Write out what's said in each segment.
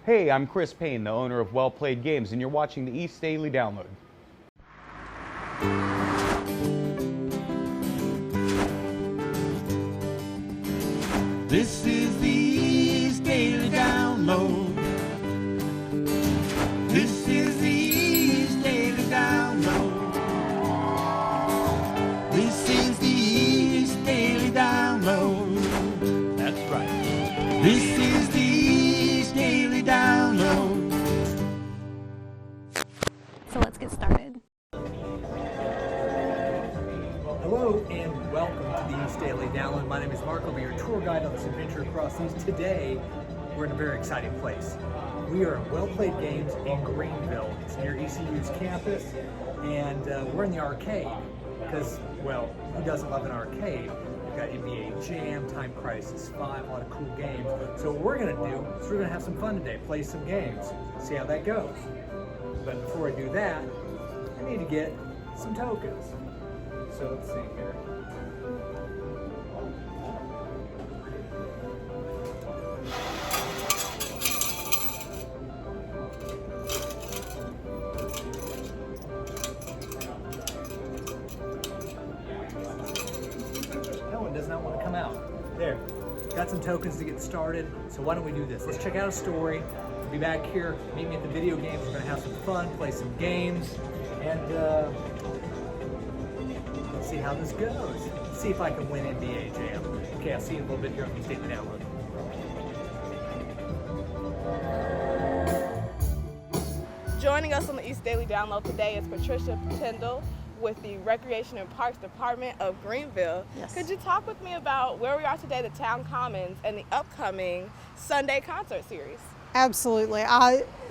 Hey, I'm Chris Payne, the owner of Well Played Games, and you're watching the East Daily Download. This is the East Daily Download. This is the East Daily Download. This is the East Daily Download. That's right. This is the East Daily Download. So let's get started. Hello and welcome to the East Daily Download. My name is Mark. I'll be your tour guide on this adventure across East. Today, we're in a very exciting place. We are at Well Played Games in Greenville. It's near ECU's campus, and we're in the arcade because, well, who doesn't love an arcade? We've got NBA Jam, Time Crisis 5, a lot of cool games. So what we're going to do is we're going to have some fun today, play some games, see how that goes. But before I do that, I need to get some tokens. So let's see here. That one does not want to come out. There. Got some tokens to get started. So why don't we do this? Let's check out a story. We'll be back here. Meet me at the video games. We're going to have some fun, play some games, and let's see how this goes. Let's see if I can win NBA Jam. Okay, I'll see you in a little bit here on the East Daily Download. Joining us on the East Daily Download today is Patricia Tyndall with the Recreation and Parks Department of Greenville. Yes. Could you talk with me about where we are today, the Town Commons, and the upcoming Sunday concert series? Absolutely.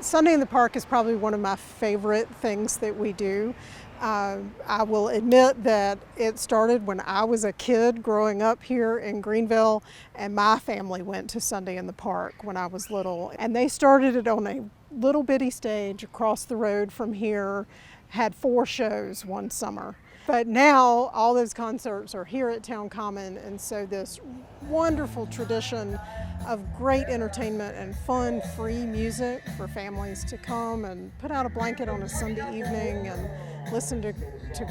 Sunday in the Park is probably one of my favorite things that we do. I will admit that it started when I was a kid growing up here in Greenville, and my family went to Sunday in the Park when I was little. And they started it on a little bitty stage across the road from here, had 4 shows one summer. But now all those concerts are here at Town Common, and so this wonderful tradition of great entertainment and fun, free music for families to come and put out a blanket on a Sunday evening and listen to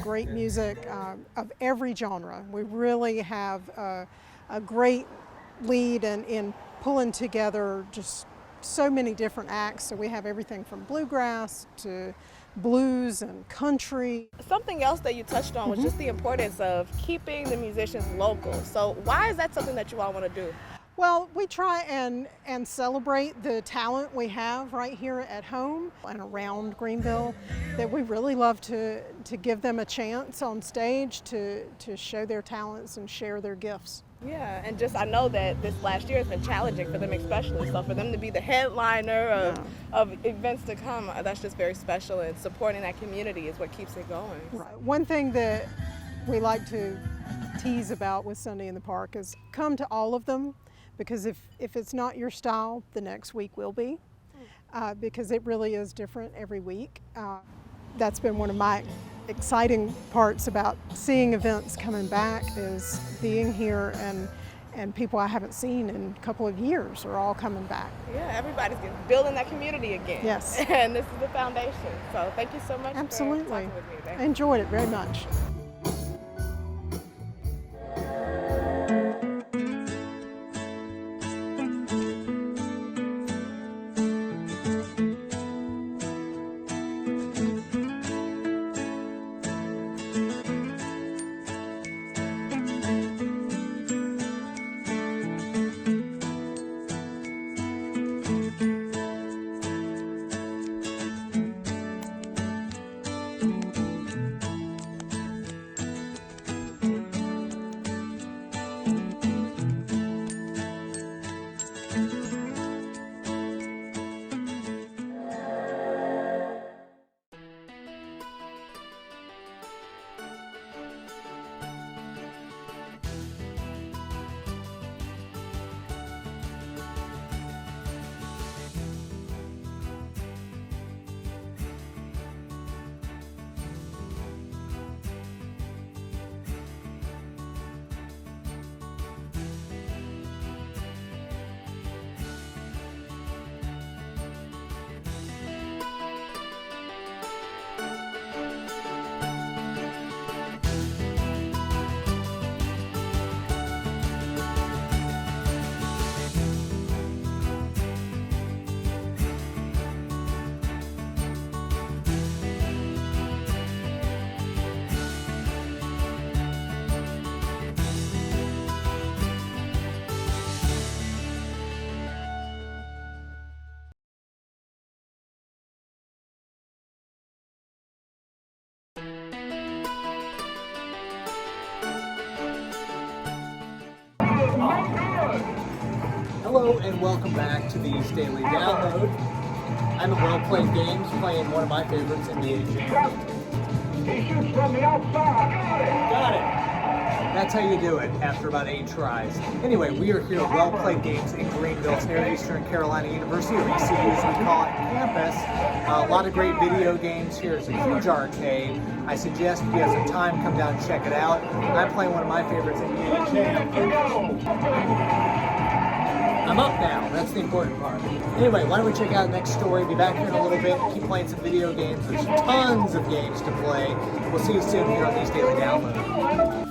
great music of every genre. We really have a great lead in pulling together just so many different acts. So we have everything from bluegrass to blues and country. Something else that you touched on was just the importance of keeping the musicians local. So why is that something that you all want to do? Well, we try and celebrate the talent we have right here at home and around Greenville, that we really love to give them a chance on stage to show their talents and share their gifts. Yeah, and just I know that this last year has been challenging for them especially, so for them to be the headliner of events to come, that's just very special, and supporting that community is what keeps it going. Right. One thing that we like to tease about with Sunday in the Park is come to all of them, because if it's not your style, the next week will be, because it really is different every week. That's been one of my exciting parts about seeing events coming back, is being here and people I haven't seen in a couple of years are all coming back. Yeah, everybody's building that community again. Yes. And this is the foundation. So thank you so much Absolutely. for talking with me today. I enjoyed it very much. Hello and welcome back to the East Daily Download. I'm at Well Played Games playing one of my favorites, NBA Jam. He shoots from the outside. Got it. That's how you do it after about 8 tries. Anyway, we are here at Well Played Games in Greenville. It's near Eastern Carolina University, or ECU as we call it, campus. A lot of great video games here. It's a huge arcade. I suggest if you have some time, come down and check it out. I'm playing one of my favorites, NBA Jam. I'm up now. That's the important part. Anyway, why don't we check out the next story? Be back here in a little bit. Keep playing some video games. There's tons of games to play. We'll see you soon here on the East Daily Download.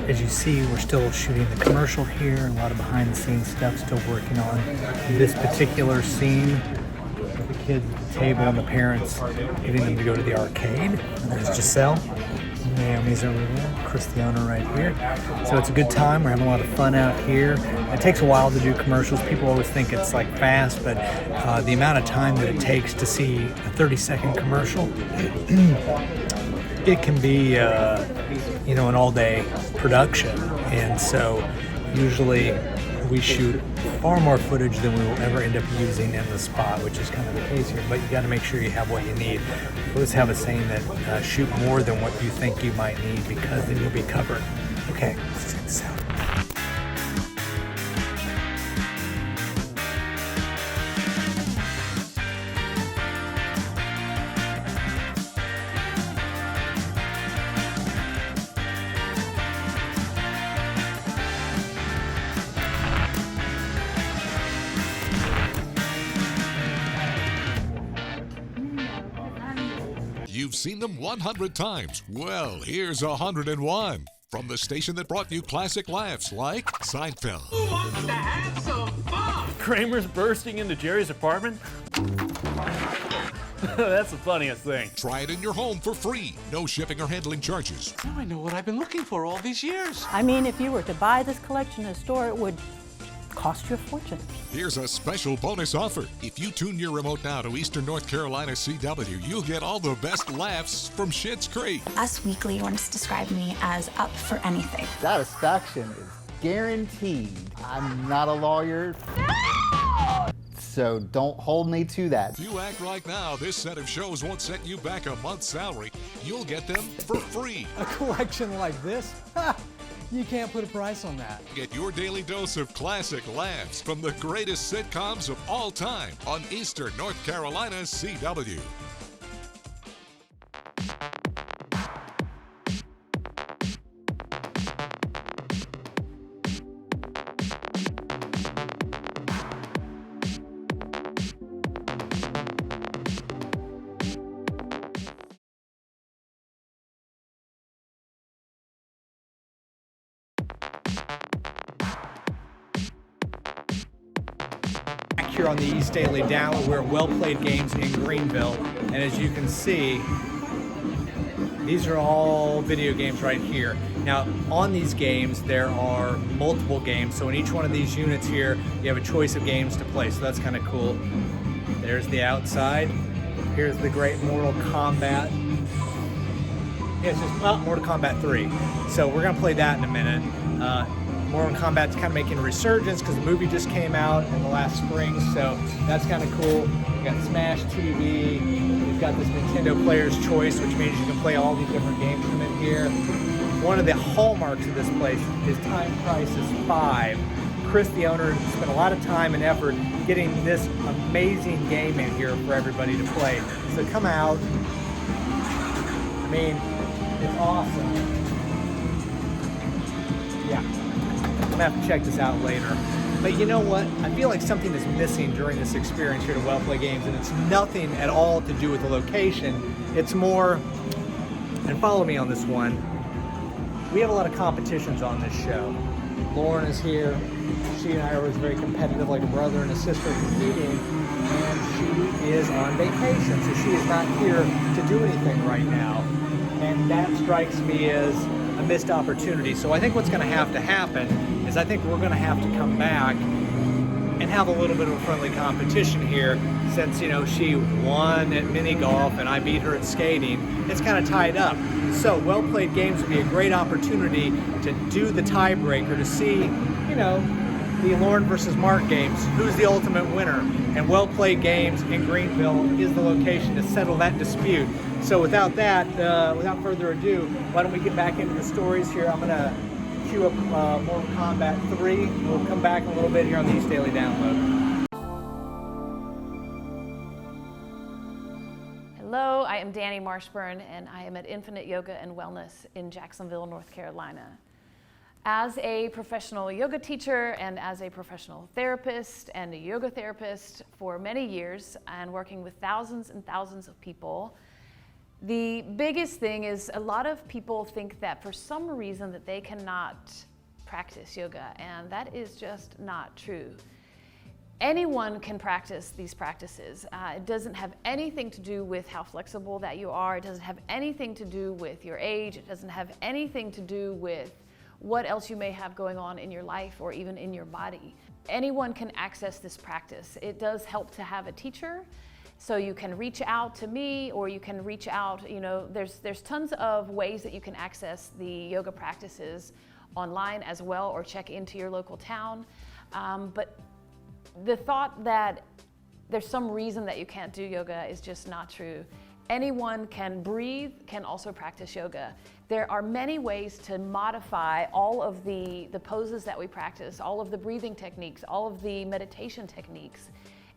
As you see, we're still shooting the commercial here, and a lot of behind-the-scenes stuff still working on this particular scene. The kids at the table and the parents getting them to go to the arcade. And there's Giselle. Naomi's over there. Chris, the owner, right here. So it's a good time. We're having a lot of fun out here. It takes a while to do commercials. People always think it's like fast, but the amount of time that it takes to see a 30-second commercial, it can be, an all-day production. And so usually we shoot far more footage than we will ever end up using in the spot, which is kind of the case here. But you got to make sure you have what you need. We always have a saying that shoot more than what you think you might need, because then you'll be covered. Okay, let's check this out. You've seen them 100 times. Well, here's 101. From the station that brought you classic laughs like Seinfeld. Who wants to have some fun? Kramer's bursting into Jerry's apartment? That's the funniest thing. Try it in your home for free. No shipping or handling charges. Now I know what I've been looking for all these years. I mean, if you were to buy this collection in a store, it would cost you a fortune. Here's a special bonus offer. If you tune your remote now to Eastern North Carolina CW, you'll get all the best laughs from Schitt's Creek. Us Weekly once described me as up for anything. Satisfaction is guaranteed. I'm not a lawyer, so don't hold me to that. If you act right now, this set of shows won't set you back a month's salary. You'll get them for free. A collection like this? You can't put a price on that. Get your daily dose of classic laughs from the greatest sitcoms of all time on Eastern North Carolina CW. Here on the East Daily Download, we're at Well Played Games in Greenville, and as you can see, these are all video games right here. Now, on these games, there are multiple games, so in each one of these units here, you have a choice of games to play, so that's kind of cool. There's the outside. Here's the great Mortal Kombat. Yeah, it's just Mortal Kombat 3. So we're going to play that in a minute. Mortal Kombat's kind of making a resurgence because the movie just came out in the last spring, so that's kind of cool. We've got Smash TV, we've got this Nintendo Player's Choice, which means you can play all these different games from in here. One of the hallmarks of this place is Time Crisis 5. Chris, the owner, spent a lot of time and effort getting this amazing game in here for everybody to play. So come out. I mean, it's awesome. Yeah. I'm gonna have to check this out later. But you know what? I feel like something is missing during this experience here at Well Played Games, and it's nothing at all to do with the location. It's more, and follow me on this one, we have a lot of competitions on this show. Lauren is here. She and I are always very competitive, like a brother and a sister competing, and she is on vacation, so she is not here to do anything right now. And that strikes me as a missed opportunity. So I think what's going to happen is I think we're going to have to come back and have a little bit of a friendly competition here, since, you know, she won at mini golf and I beat her at skating. It's kind of tied up. So Well Played Games would be a great opportunity to do the tiebreaker, to see, you know, the Lauren versus Mark games, who's the ultimate winner. And Well Played Games in Greenville is the location to settle that dispute. So without that, without further ado, why don't we get back into the stories here. I'm gonna queue up Mortal Kombat 3. We'll come back in a little bit here on the East Daily Download. Hello, I am Danny Marshburn, and I am at Infinite Yoga and Wellness in Jacksonville, North Carolina. As a professional yoga teacher and as a professional therapist and a yoga therapist for many years, and working with thousands and thousands of people, the biggest thing is a lot of people think that for some reason that they cannot practice yoga, and that is just not true. Anyone can practice these practices. It doesn't have anything to do with how flexible that you are. It doesn't have anything to do with your age. It doesn't have anything to do with what else you may have going on in your life or even in your body. Anyone can access this practice. It does help to have a teacher. So you can reach out to me, or you can reach out, you know, there's tons of ways that you can access the yoga practices online as well, or check into your local town. But the thought that there's some reason that you can't do yoga is just not true. Anyone can breathe, can also practice yoga. There are many ways to modify all of the poses that we practice, all of the breathing techniques, all of the meditation techniques.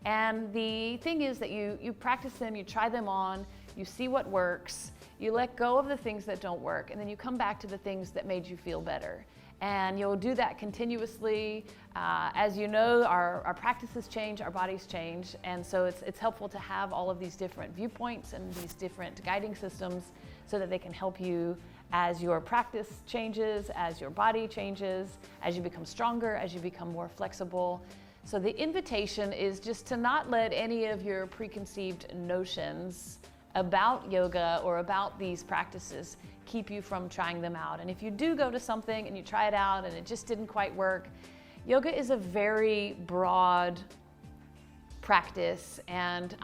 And the thing is that you practice them, you try them on, you see what works, you let go of the things that don't work, and then you come back to the things that made you feel better. And you'll do that continuously. As you know, our practices change, our bodies change, and so it's helpful to have all of these different viewpoints and these different guiding systems so that they can help you as your practice changes, as your body changes, as you become stronger, as you become more flexible. So the invitation is just to not let any of your preconceived notions about yoga or about these practices keep you from trying them out. And if you do go to something and you try it out and it just didn't quite work, yoga is a very broad practice, and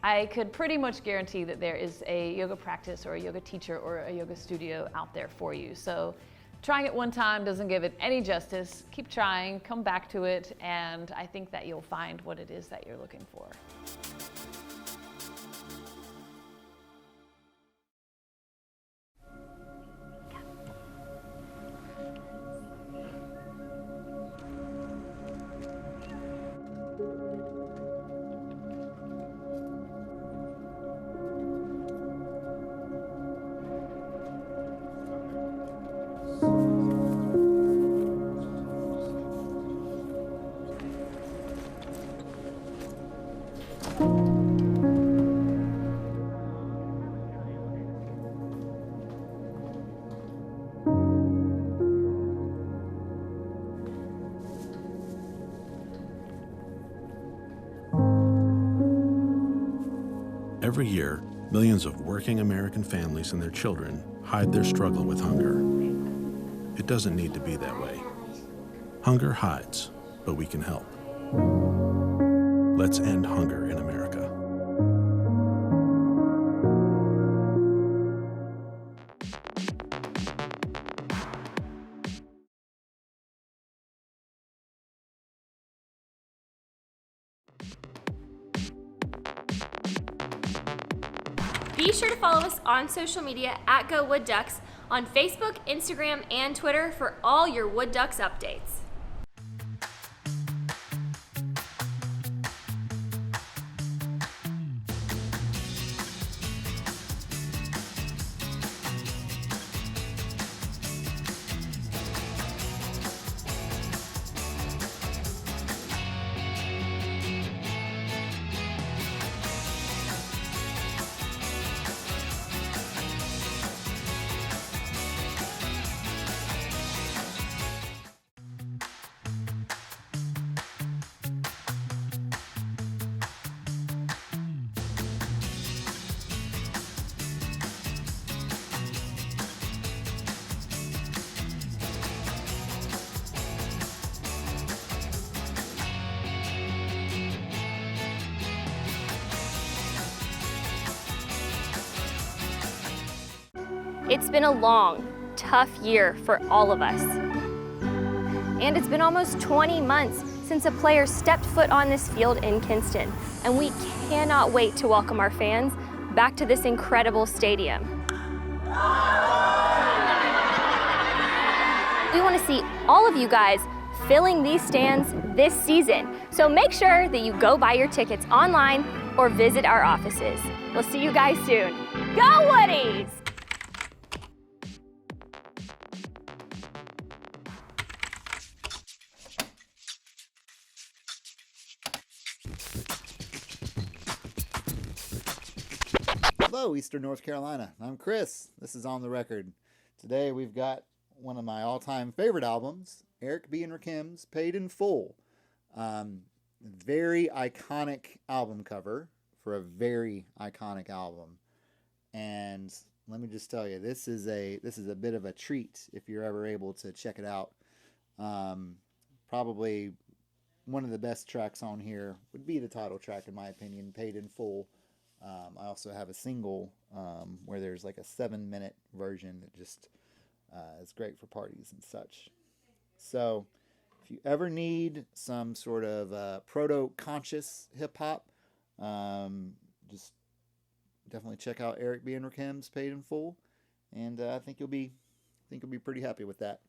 I could pretty much guarantee that there is a yoga practice or a yoga teacher or a yoga studio out there for you. So trying it one time doesn't give it any justice. Keep trying, come back to it, and I think that you'll find what it is that you're looking for. Every year, millions of working American families and their children hide their struggle with hunger. It doesn't need to be that way. Hunger hides, but we can help. Let's end hunger in America. Be sure to follow us on social media at Go Wood Ducks on Facebook, Instagram, and Twitter for all your Wood Ducks updates. It's been a long, tough year for all of us. And it's been almost 20 months since a player stepped foot on this field in Kinston, and we cannot wait to welcome our fans back to this incredible stadium. We want to see all of you guys filling these stands this season, so make sure that you go buy your tickets online or visit our offices. We'll see you guys soon. Go Woodies! Hello, Eastern North Carolina. I'm Chris. This is On the Record. Today we've got one of my all-time favorite albums, Eric B. and Rakim's Paid in Full. Very iconic album cover for a very iconic album. And let me just tell you, this is a bit of a treat if you're ever able to check it out. Probably one of the best tracks on here would be the title track, in my opinion, Paid in Full. I also have a single where there's like a 7-minute version that just is great for parties and such. So if you ever need some sort of proto-conscious hip-hop, just definitely check out Eric B. and Rakim's Paid in Full, and I think you'll be pretty happy with that.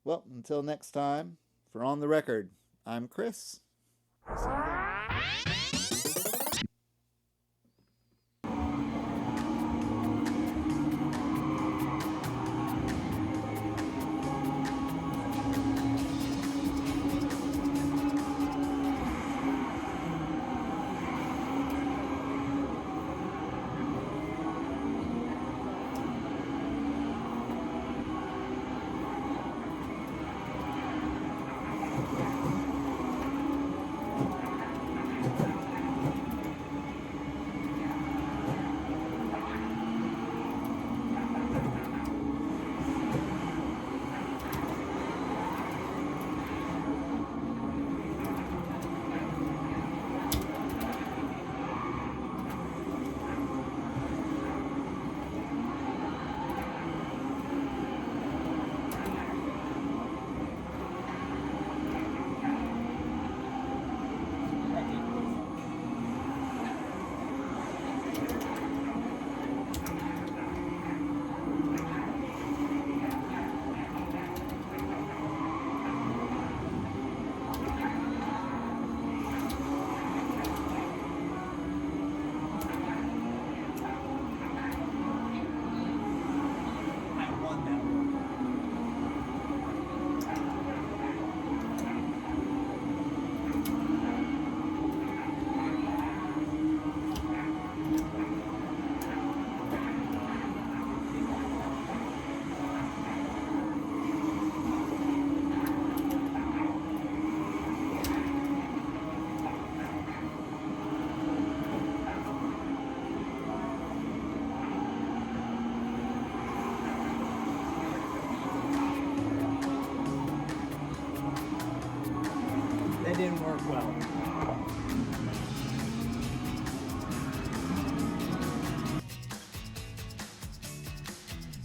Well, until next time, for On the Record, I'm Chris. See you then.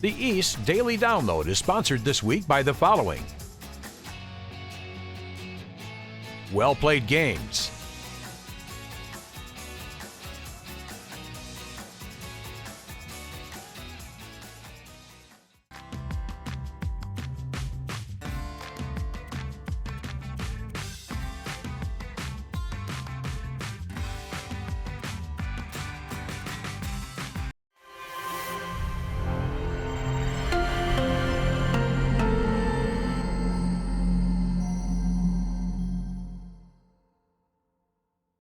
The East Daily Download is sponsored this week by the following: Well Played Games,